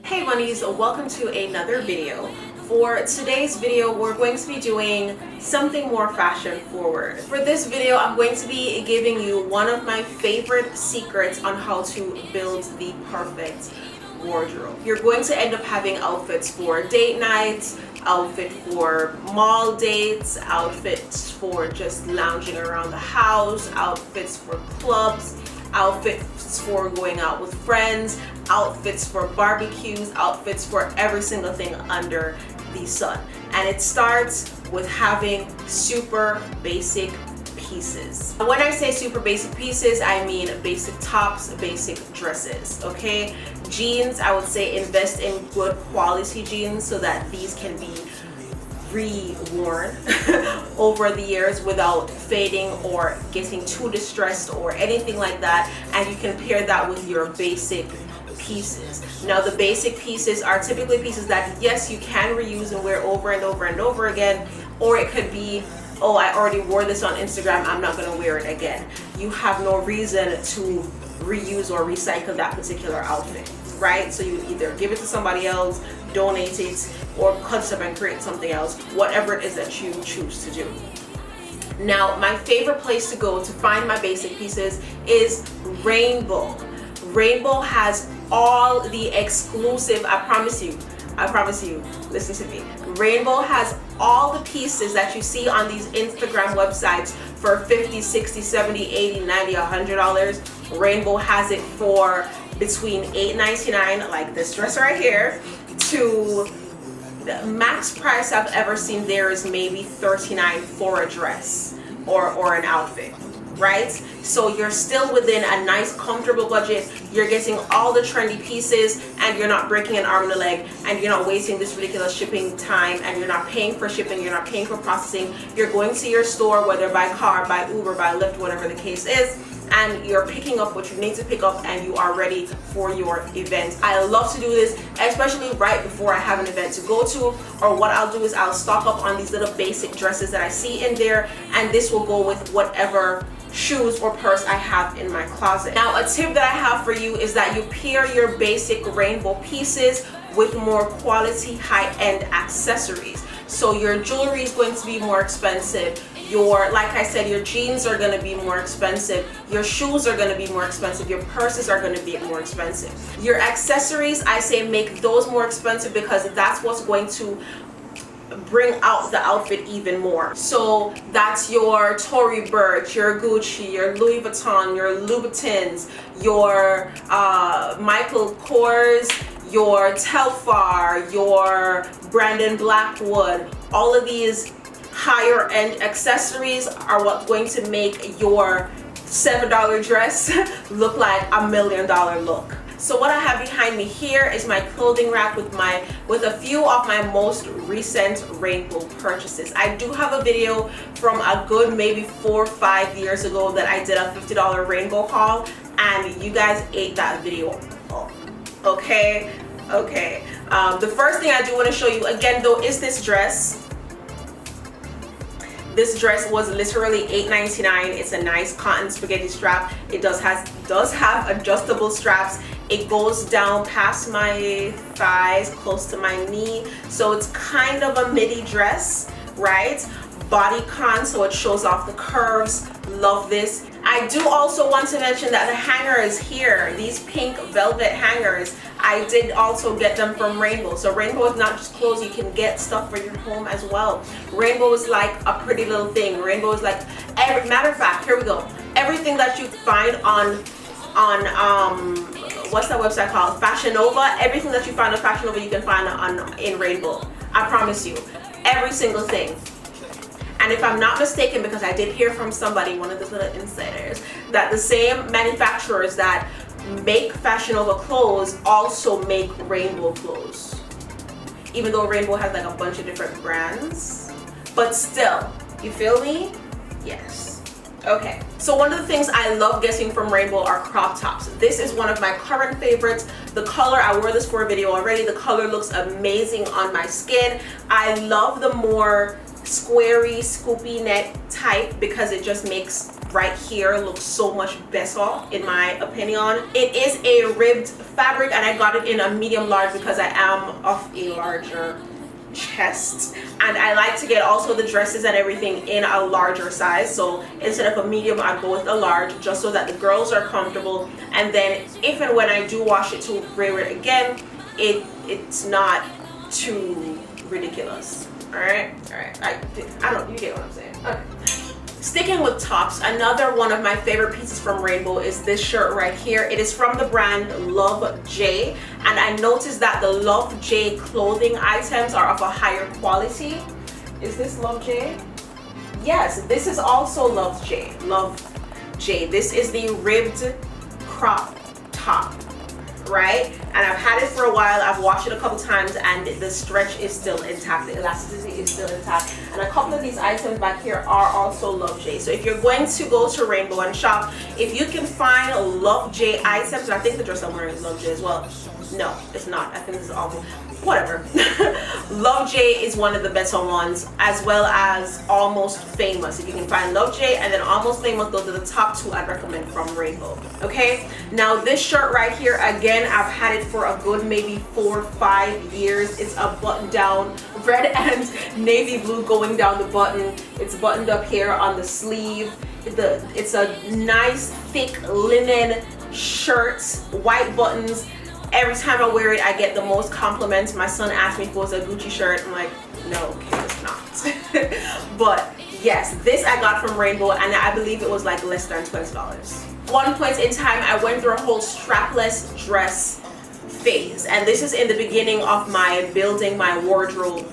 Hey bunnies, welcome to another video. For today's video, we're going to be doing something more fashion forward. For this video, I'm going to be giving you one of my favorite secrets on how to build the perfect wardrobe. You're going to end up having outfits for date nights, outfit for mall dates, outfits for just lounging around the house, outfits for clubs, outfits for going out with friends, outfits for barbecues, outfits for every single thing under the sun. And it starts with having super basic pieces. When I say super basic pieces, I mean basic tops, basic dresses, okay? Jeans, I would say invest in good quality jeans so that these can be reworn over the years without fading or getting too distressed or anything like that, and you can pair that with your basic pieces. Now the basic pieces are typically pieces that yes, you can reuse and wear over and over and over again, or it could be, oh, I already wore this on Instagram, I'm not going to wear it again. You have no reason to reuse or recycle that particular outfit, right? So you would either give it to somebody else, donate it, or cut it up and create something else, whatever it is that you choose to do. Now, my favorite place to go to find my basic pieces is Rainbow. Rainbow has all the exclusive, I promise you, listen to me. Rainbow has all the pieces that you see on these Instagram websites for $50, $60, $70, $80, $90, $100. Rainbow has it for between $8.99, like this dress right here, to the max price I've ever seen there is maybe $39 for a dress or an outfit, right? So you're still within a nice comfortable budget. You're getting all the trendy pieces and you're not breaking an arm and a leg, and you're not wasting this ridiculous shipping time, and you're not paying for shipping, you're not paying for processing. You're going to your store, whether by car, by Uber, by Lyft, whatever the case is, and you're picking up what you need to pick up and you are ready for your event. I love to do this, especially right before I have an event to go to, or what I'll do is I'll stock up on these little basic dresses that I see in there, and this will go with whatever shoes or purse I have in my closet. Now, a tip that I have for you is that you pair your basic rainbow pieces with more quality high-end accessories. So your jewelry is going to be more expensive. Like I said, your jeans are going to be more expensive. Your shoes are going to be more expensive. Your purses are going to be more expensive. Your accessories, I say make those more expensive because that's what's going to bring out the outfit even more. So that's your Tory Burch, your Gucci, your Louis Vuitton, your Louboutins, your Michael Kors, your Telfar, your Brandon Blackwood. All of these higher end accessories are what's going to make your $7 dress look like a $1 million look. So what I have behind me here is my clothing rack with a few of my most recent rainbow purchases. I do have a video from a good maybe 4 or 5 years ago that I did a $50 rainbow haul, and you guys ate that video up. Okay. The first thing I do want to show you again though is this dress. This dress was literally $8.99. It's a nice cotton spaghetti strap. It does have adjustable straps. It goes down past my thighs, close to my knee. So it's kind of a midi dress, right? Bodycon, so it shows off the curves. Love this. I do also want to mention that the hangers here, these pink velvet hangers, I did also get them from Rainbow. So Rainbow is not just clothes, you can get stuff for your home as well. Rainbow is like a pretty little thing. Rainbow is like, matter of fact, here we go. Everything that you find on what's that website called? Fashion Nova. Everything that you find on Fashion Nova you can find in Rainbow. I promise you, every single thing. And if I'm not mistaken, because I did hear from somebody, one of those little insiders, that the same manufacturers that make Fashion Nova clothes also make Rainbow clothes. Even though Rainbow has like a bunch of different brands, but still, you feel me? Yes. Okay, so one of the things I love getting from Rainbow are crop tops. This is one of my current favorites. The color, I wore this for a video already. The color looks amazing on my skin. I love the more squarey, scoopy neck type because it just makes right here looks so much better in my opinion. It is a ribbed fabric and I got it in a medium large because I am of a larger chest, and I like to get also the dresses and everything in a larger size. So instead of a medium, I go with a large, just so that the girls are comfortable, and then if and when I do wash it to wear it again, it's not too ridiculous. All right, I don't, you get what I'm saying. Okay. Sticking with tops, another one of my favorite pieces from Rainbow is this shirt right here. It is from the brand Love J, and I noticed that the Love J clothing items are of a higher quality. Is this Love J? Yes, this is also Love J. Love J. This is the ribbed crop top, right? And I've had it for a while. I've washed it a couple times and the stretch is still intact, the elasticity is still intact, and a couple of these items back here are also Love J. So if you're going to go to Rainbow and shop, if you can find Love J items, and I think the dress I'm wearing is Love J as well. No, it's not. I think this is awful. Whatever. Love J is one of the better ones, as well as Almost Famous. If you can find Love J and then Almost Famous, those are the top two I'd recommend from Rainbow. Okay, now this shirt right here, again, I've had it for a good maybe 4 or 5 years. It's a button down, red and navy blue going down the button. It's buttoned up here on the sleeve. It's a nice thick linen shirt, white buttons. Every time I wear it, I get the most compliments. My son asked me if it was a Gucci shirt. I'm like, no, okay, it's not. But yes, this I got from Rainbow, and I believe it was like less than $20. One point in time, I went through a whole strapless dress phase, and this is in the beginning of my building my wardrobe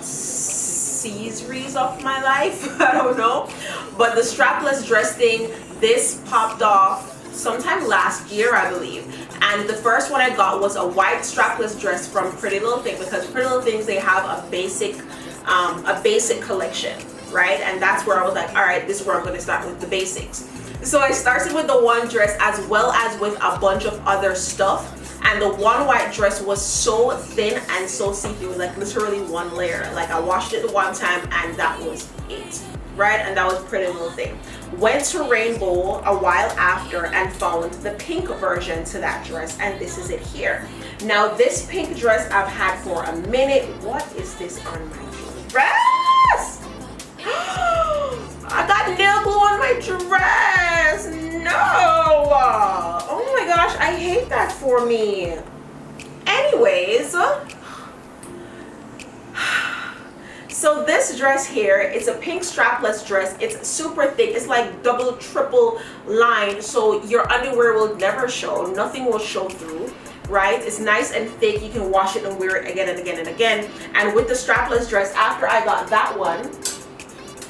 series of my life. I don't know, but the strapless dress thing, this popped off sometime last year, I believe. And the first one I got was a white strapless dress from Pretty Little Thing, because Pretty Little Things, they have a basic collection, right? And that's where I was like, all right, this is where I'm going to start with the basics. So I started with the one dress as well as with a bunch of other stuff. And the one white dress was so thin and so see-through, like literally one layer. Like I washed it the one time and that was it, right? And that was Pretty Little Thing. Went to Rainbow a while after and found the pink version to that dress, and this is it here. Now this pink dress I've had for a minute. What is this on my dress? I got nail glue on my dress. No. Oh my gosh, I hate that for me. Anyways, so this dress here, it's a pink strapless dress. It's super thick. It's like double, triple lined, so your underwear will never show. Nothing will show through, right? It's nice and thick. You can wash it and wear it again and again and again. And with the strapless dress, after I got that one,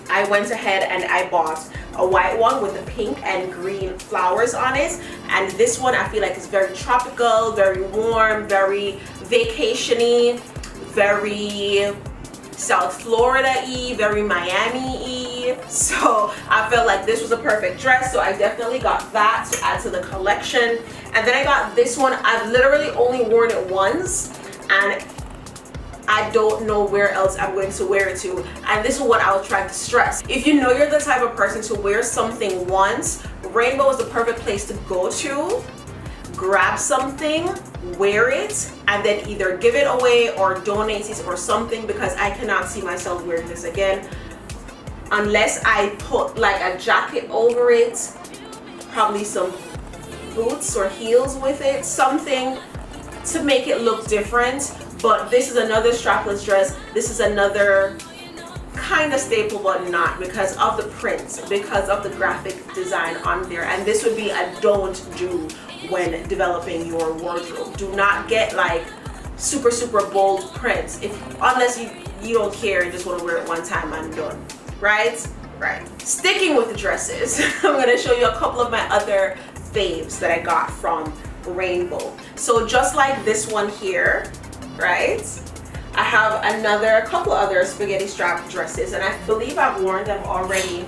I went ahead and I bought a white one with the pink and green flowers on it. And this one I feel like is very tropical, very warm, very vacation-y, very South Florida-y, very Miami-y. So I felt like this was a perfect dress, so I definitely got that to add to the collection. And then I got this one. I've literally only worn it once, and I don't know where else I'm going to wear it to. And this is what I was trying to stress. If you know you're the type of person to wear something once, Rainbow is the perfect place to go to. Grab something, wear it, and then either give it away or donate it or something, because I cannot see myself wearing this again unless I put like a jacket over it, probably some boots or heels with it, something to make it look different. But this is another strapless dress. This is another kind of staple, but not, because of the print, because of the graphic design on there. And this would be a don't do when developing your wardrobe. Do not get like super bold prints unless you don't care and just want to wear it one time and done, right? Sticking with the dresses, I'm going to show you a couple of my other faves that I got from Rainbow. So just like this one here, right, I have a couple other spaghetti strap dresses, and I believe I've worn them already.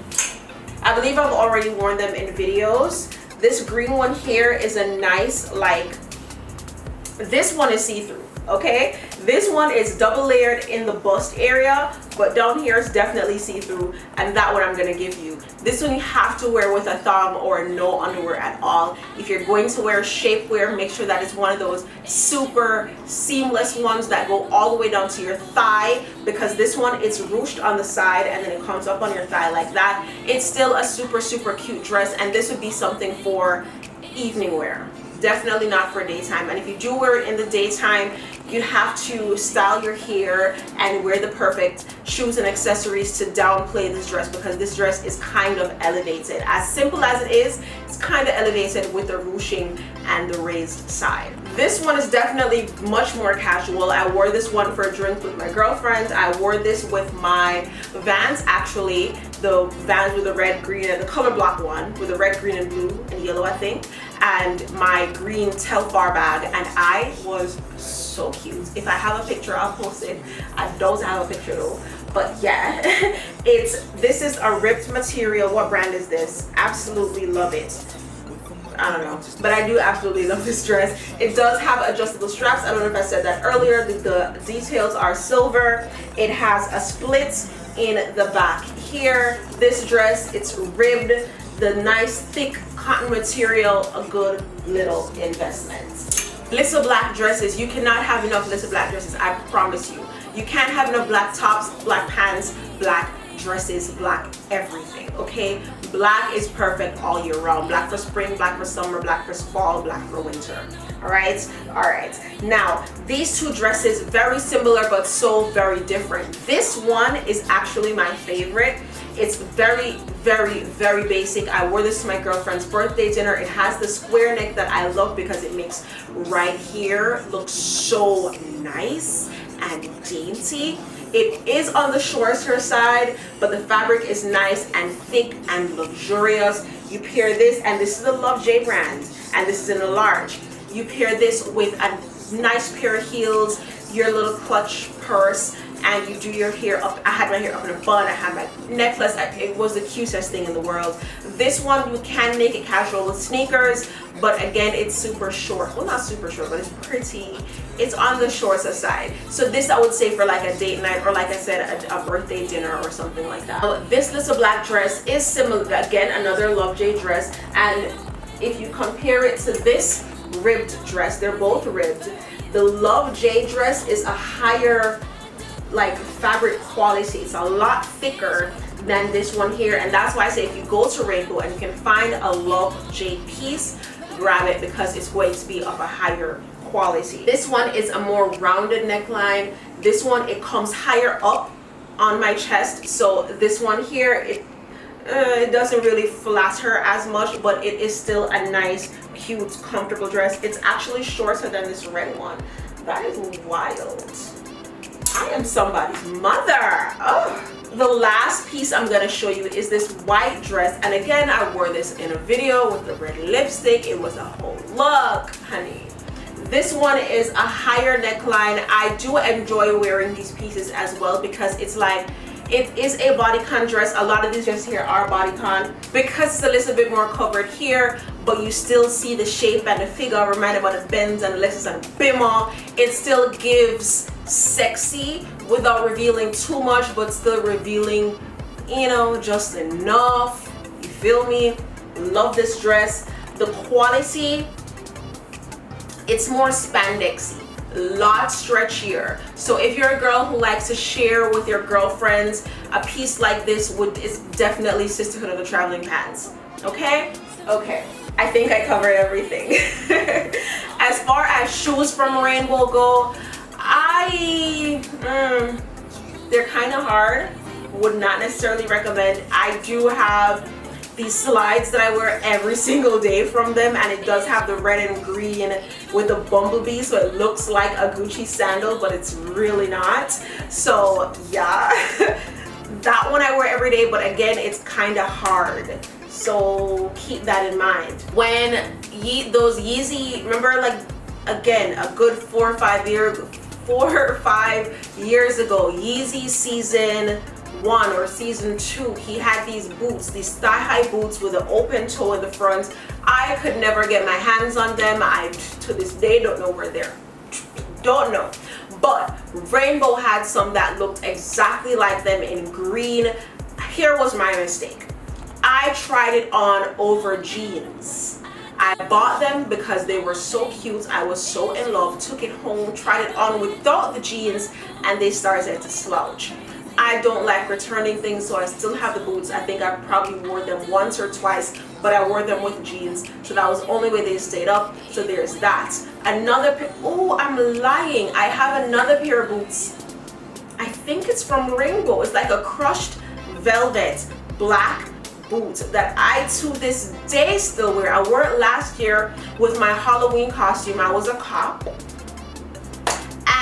I believe I've already worn them in videos. This green one here is a nice, like, this one is see-through, Okay, this one is double layered in the bust area, but down here is definitely see-through, and that one I'm gonna give you. This one you have to wear with a thong or no underwear at all. If you're going to wear shapewear, make sure that it's one of those super seamless ones that go all the way down to your thigh, because this one it's ruched on the side and then it comes up on your thigh like that. It's still a super cute dress, and this would be something for evening wear. Definitely not for daytime. And if you do wear it in the daytime, you have to style your hair and wear the perfect shoes and accessories to downplay this dress, because this dress is kind of elevated. As simple as it is, it's kind of elevated with the ruching and the raised side. This one is definitely much more casual. I wore this one for a drink with my girlfriends. I wore this with my Vans, actually, the Vans with the red, green, and the color block one with the red, green, and blue and yellow, I think, and my green TheFourFiveFour bag, and I was so cute. If I have a picture, I'll post it. I don't have a picture though, but yeah. This is a ripped material. What brand is this? Absolutely love it. I don't know, but I do absolutely love this dress. It does have adjustable straps. I don't know if I said that earlier. The details are silver. It has a split in the back here. This dress, it's ribbed. The nice thick cotton material, a good little investment. Little black dresses, you cannot have enough little black dresses, I promise you. You can't have enough black tops, black pants, black dresses, black everything, okay? Black is perfect all year round. Black for spring, black for summer, black for fall, black for winter. All right. Now, these two dresses, very similar but so very different. This one is actually my favorite. It's very basic. I wore this to my girlfriend's birthday dinner. It has the square neck that I love because it makes right here look so nice and dainty. It is on the shorter side, but the fabric is nice and thick and luxurious. You pair this, and this is the Love J brand, and this is in a large. You pair this with a nice pair of heels, your little clutch purse, and you do your hair up. I had my hair up in a bun. I had my necklace. It was the cutest thing in the world. This one, you can make it casual with sneakers, but again, it's super short. Well, not super short, but it's pretty. It's on the shorter side. So this I would say for like a date night, or like I said, a birthday dinner or something like that. This little black dress is similar. Again, another Love J dress. And if you compare it to this ribbed dress, they're both ribbed. The Love J dress is a higher like fabric quality. It's a lot thicker than this one here, and that's why I say if you go to Rainbow and you can find a Love J piece, grab it, because it's going to be of a higher quality. This one is a more rounded neckline. This one, it comes higher up on my chest, so this one here, it doesn't really flatter as much, but it is still a nice, cute, comfortable dress. It's actually shorter than this red one. That is wild. I am somebody's mother. Oh. The last piece I'm gonna show you is this white dress, and again, I wore this in a video with the red lipstick. It was a whole look, honey. This one is a higher neckline. I do enjoy wearing these pieces as well, because it's like, it is a bodycon dress. A lot of these dresses here are bodycon because it's a little bit more covered here, but you still see the shape and the figure, reminded about the bends and the laces and the bimmer. It still gives sexy without revealing too much, but still revealing, you know, just enough. You feel me? Love this dress. The quality, it's more spandexy, lot stretchier. So if you're a girl who likes to share with your girlfriends, a piece like this is definitely sisterhood of the traveling pants. Okay, I think I covered everything. As far as shoes from Rainbow go, they're kind of hard. Would not necessarily recommend. I do have these slides that I wear every single day from them, and it does have the red and green with the bumblebee, so it looks like a Gucci sandal, but it's really not. So yeah, that one I wear every day, but again, it's kind of hard, so keep that in mind. When those Yeezy, remember, like, again, a good 4 or 5 years ago, Yeezy season 1 or season 2, he had these boots, these thigh-high boots with an open toe in the front. I could never get my hands on them. I to this day don't know where they're Don't know. But Rainbow had some that looked exactly like them in green. Here was my mistake. I tried it on over jeans. I bought them because they were so cute. I was so in love, took it home, tried it on without the jeans, and they started to slouch. I don't like returning things, so I still have the boots. I think I probably wore them once or twice, but I wore them with jeans, so that was the only way they stayed up. So there's that. Another pair. Oh, I'm lying. I have another pair of boots. I think it's from Rainbow. It's like a crushed velvet black boot that I to this day still wear. I wore it last year with my Halloween costume. I was a cop,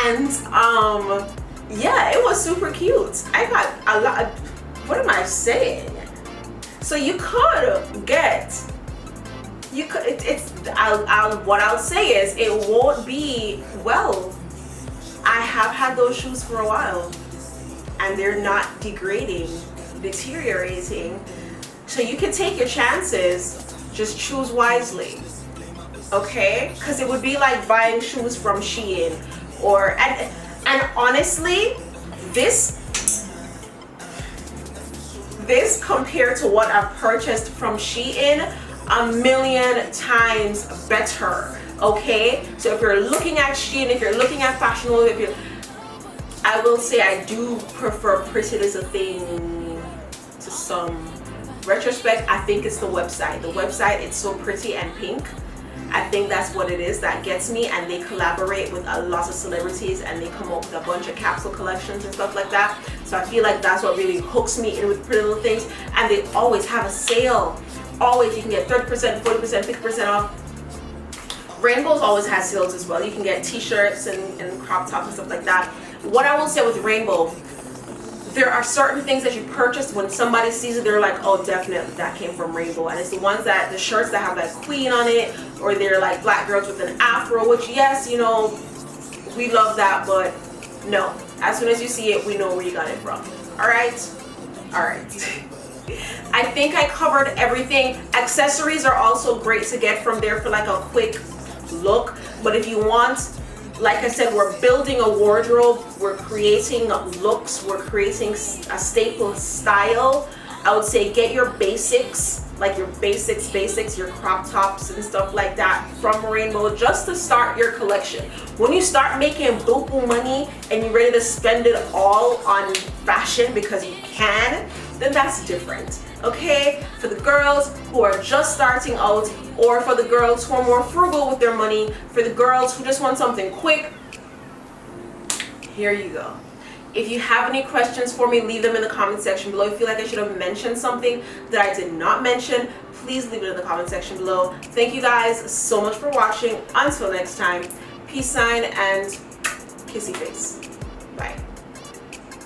and yeah, it was super cute. I got a lot. What am I saying? So you could get, you could. What I'll say is it won't be well. I have had those shoes for a while, and they're not degrading, deteriorating. So you can take your chances. Just choose wisely, okay? Because it would be like buying shoes from Shein, or and honestly, this compared to what I've purchased from Shein, a million times better, okay? So if you're looking at Shein, if you're looking at Fashion Week, I will say I do prefer Pretty Little Thing to some retrospect. I think it's the website. The website, it's so pretty and pink. I think that's what it is that gets me, and they collaborate with a lot of celebrities, and they come up with a bunch of capsule collections and stuff like that. So I feel like that's what really hooks me in with Pretty Little Things, and they always have a sale. Always, you can get 30%, 40%, 50% off. Rainbow's always has sales as well. You can get t-shirts and crop tops and stuff like that. What I will say with Rainbow, there are certain things that you purchase when somebody sees it, they're like, oh, definitely that came from Rainbow. And it's the ones that, the shirts that have that queen on it, or they're like black girls with an afro, which yes, you know, we love that, but no, as soon as you see it, we know where you got it from. All right. I think I covered everything. Accessories are also great to get from there for like a quick look, but if you want, like I said, we're building a wardrobe, we're creating looks, we're creating a staple style. I would say get your basics, like your basics, your crop tops and stuff like that from Rainbow, just to start your collection. When you start making buku money and you're ready to spend it all on fashion because you can, then that's different, okay? For the girls who are just starting out, or for the girls who are more frugal with their money, for the girls who just want something quick, here you go. If you have any questions for me, leave them in the comment section below. If you feel like I should have mentioned something that I did not mention, please leave it in the comment section below. Thank you guys so much for watching. Until next time, peace sign and kissy face. Bye.